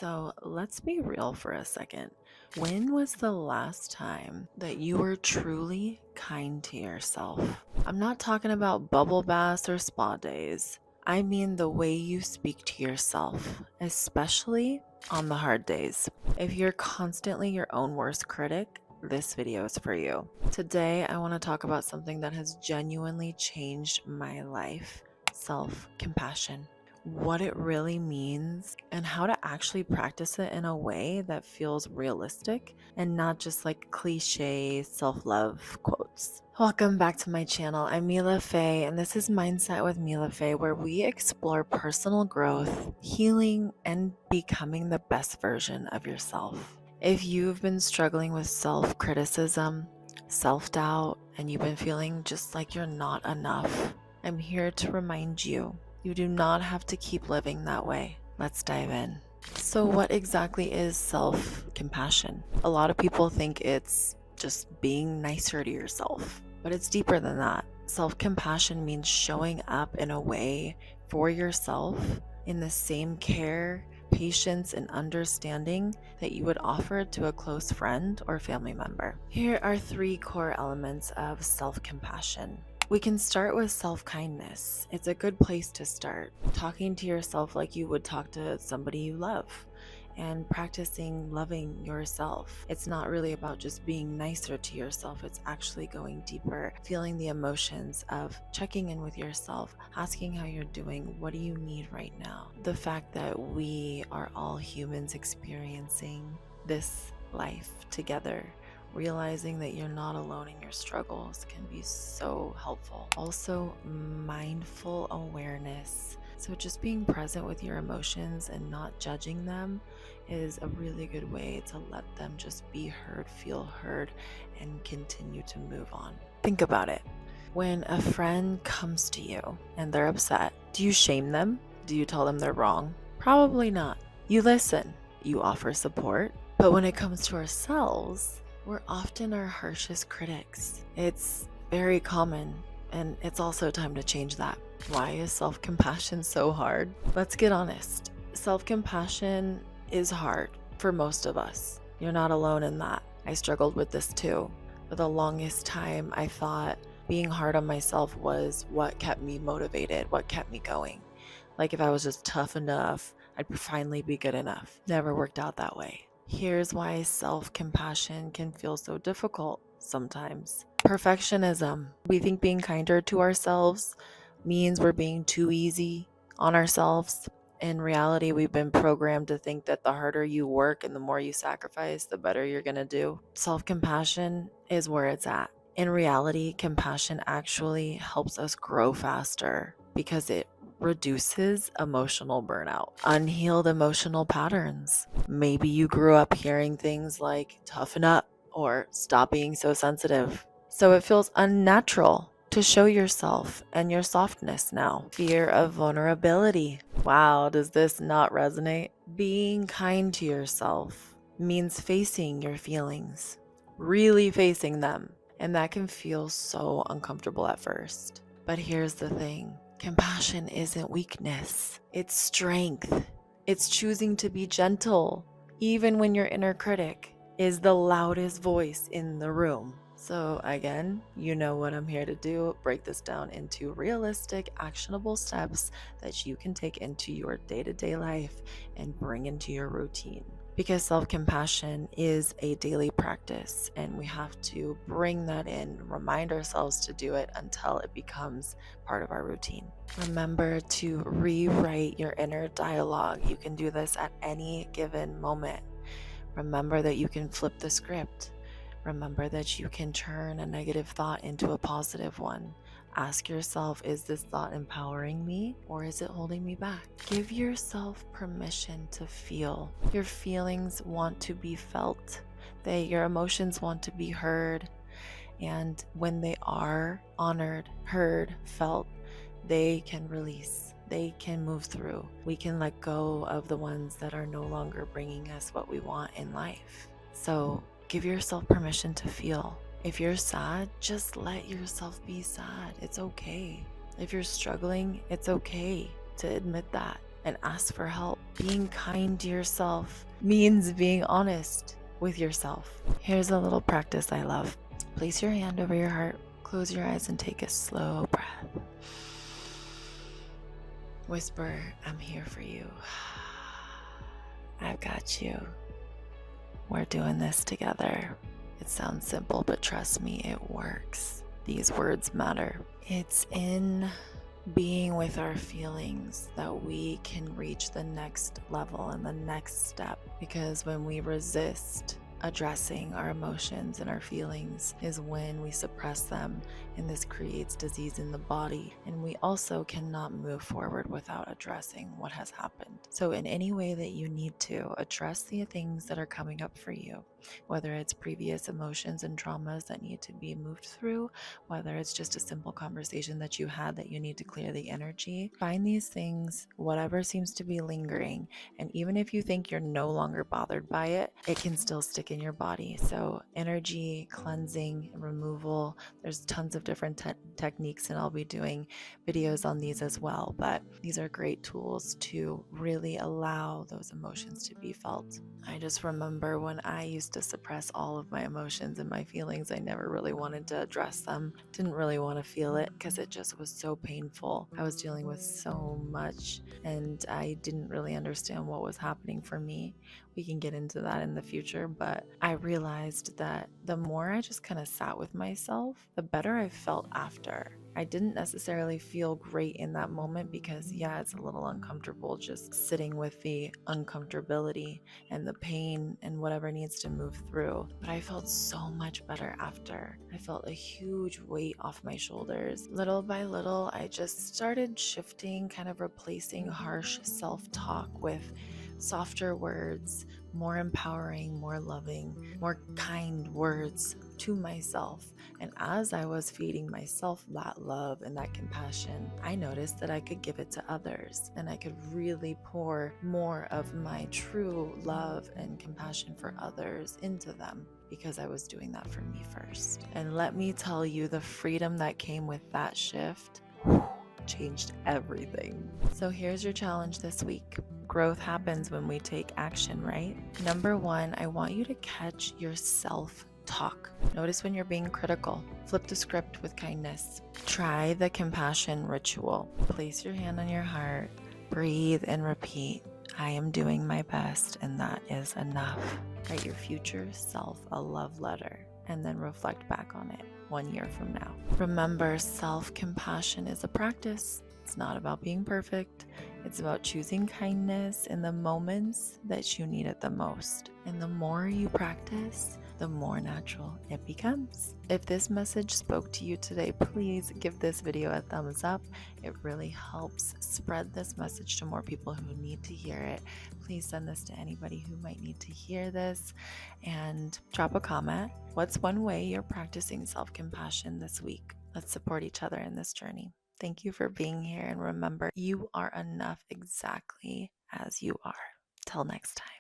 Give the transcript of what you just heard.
So let's be real for a second. When was the last time that you were truly kind to yourself? I'm not talking about bubble baths or spa days. I mean the way you speak to yourself, especially on the hard days. If you're constantly your own worst critic, this video is for you. Today, I want to talk about something that has genuinely changed my life: self compassion, what it really means, and how to actually practice it in a way that feels realistic and not just like cliche self love quotes. Welcome back to my channel. I'm Meela Faye, and this is Mindset with Meela Faye, where we explore personal growth, healing, and becoming the best version of yourself. If you've been struggling with self criticism, self doubt, and you've been feeling just like you're not enough, I'm here to remind you you do not have to keep living that way. Let's dive in. So, what exactly is self compassion? A lot of people think it's just being nicer to yourself, but it's deeper than that. Self compassion means showing up in a way for yourself in the same care, patience, and understanding that you would offer to a close friend or family member. Here are three core elements of self compassion. We can start with self-kindness. It's a good place to start. Talking to yourself like you would talk to somebody you love and practicing loving yourself. It's not really about just being nicer to yourself. It's actually going deeper, feeling the emotions of checking in with yourself, asking how you're doing, what do you need right now? The fact that we are all humans experiencing this life together, realizing that you're not alone in your struggles can be so helpful. Also, mindful awareness. So just being present with your emotions and not judging them is a really good way to let them just be heard, feel heard, and continue to move on. Think about it. When a friend comes to you and they're upset, do you shame them? Do you tell them they're wrong? Probably not. You listen. You offer support. But when it comes to ourselves, we're often our harshest critics. It's very common, and it's also time to change that. Why is self-compassion so hard? Let's get honest. Self-compassion is hard for most of us. You're not alone in that. I struggled with this too. For the longest time, I thought being hard on myself was what kept me motivated, what kept me going. Like if I was just tough enough, I'd finally be good enough. Never worked out that way. Here's why self-compassion can feel so difficult sometimes. Perfectionism. We think being kinder to ourselves means we're being too easy on ourselves. In reality, we've been programmed to think that the harder you work and the more you sacrifice, the better you're going to do. Self-compassion is where it's at. In reality, compassion actually helps us grow faster because it reduces emotional burnout, unhealed emotional patterns. Maybe you grew up hearing things like toughen up or stop being so sensitive. So it feels unnatural to show yourself and your softness now. Fear of vulnerability. Wow, does this not resonate? Being kind to yourself means facing your feelings, really facing them. And that can feel so uncomfortable at first. But here's the thing. Compassion isn't weakness, it's strength. It's choosing to be gentle, even when your inner critic is the loudest voice in the room. So again, you know what I'm here to do: break this down into realistic, actionable steps that you can take into your day-to-day life and bring into your routine. Because self-compassion is a daily practice, and we have to bring that in, remind ourselves to do it until it becomes part of our routine. Remember to rewrite your inner dialogue. You can do this at any given moment. Remember that you can flip the script. Remember that you can turn a negative thought into a positive one. Ask yourself, is this thought empowering me or is it holding me back? Give yourself permission to feel. Your feelings want to be felt. Your emotions want to be heard. And when they are honored, heard, felt, they can release. They can move through. We can let go of the ones that are no longer bringing us what we want in life. So give yourself permission to feel. If you're sad, just let yourself be sad. It's okay. If you're struggling, it's okay to admit that. and ask for help. Being kind to yourself means being honest with yourself. Here's a little practice I love. Place your hand over your heart, close your eyes, and take a slow breath. Whisper, I'm here for you. I've got you. We're doing this together. It sounds simple, but trust me, it works. These words matter. It's in being with our feelings that we can reach the next level and the next step, because when we resist addressing our emotions and our feelings is when we suppress them, and this creates disease in the body, and we also cannot move forward without addressing what has happened. So in any way that you need to address the things that are coming up for you, whether it's previous emotions and traumas that need to be moved through, whether it's just a simple conversation that you had that you need to clear the energy, find these things, whatever seems to be lingering, and even if you think you're no longer bothered by it, it can still stick in your body. So energy cleansing, removal, there's tons of different techniques, and I'll be doing videos on these as well, but these are great tools to really allow those emotions to be felt. I just remember when I used to suppress all of my emotions and my feelings, I never really wanted to address them, didn't really want to feel it because it just was so painful. I was dealing with so much and I didn't really understand what was happening for me. We can get into that in the future, but I realized that the more I just kind of sat with myself, the better I felt after. I didn't necessarily feel great in that moment because, yeah, it's a little uncomfortable just sitting with the uncomfortability and the pain and whatever needs to move through. But I felt so much better after. I felt a huge weight off my shoulders. Little by little, I just started shifting, kind of replacing harsh self-talk with softer words, more empowering, more loving, more kind words to myself. And as I was feeding myself that love and that compassion, I noticed that I could give it to others, and I could really pour more of my true love and compassion for others into them, because I was doing that for me first. And let me tell you, the freedom that came with that shift changed everything. So here's your challenge this week. Growth happens when we take action, right? Number one, I want you to catch your self-talk. Notice when you're being critical. Flip the script with kindness. Try the compassion ritual. Place your hand on your heart, breathe, and repeat, I am doing my best, and that is enough. Write your future self a love letter, and then reflect back on it 1 year from now. Remember, self-compassion is a practice. It's not about being perfect. It's about choosing kindness in the moments that you need it the most. And the more you practice, the more natural it becomes. If this message spoke to you today, please give this video a thumbs up. It really helps spread this message to more people who need to hear it. Please send this to anybody who might need to hear this, and drop a comment. What's one way you're practicing self-compassion this week? Let's support each other in this journey. Thank you for being here, and remember, you are enough exactly as you are. Till next time.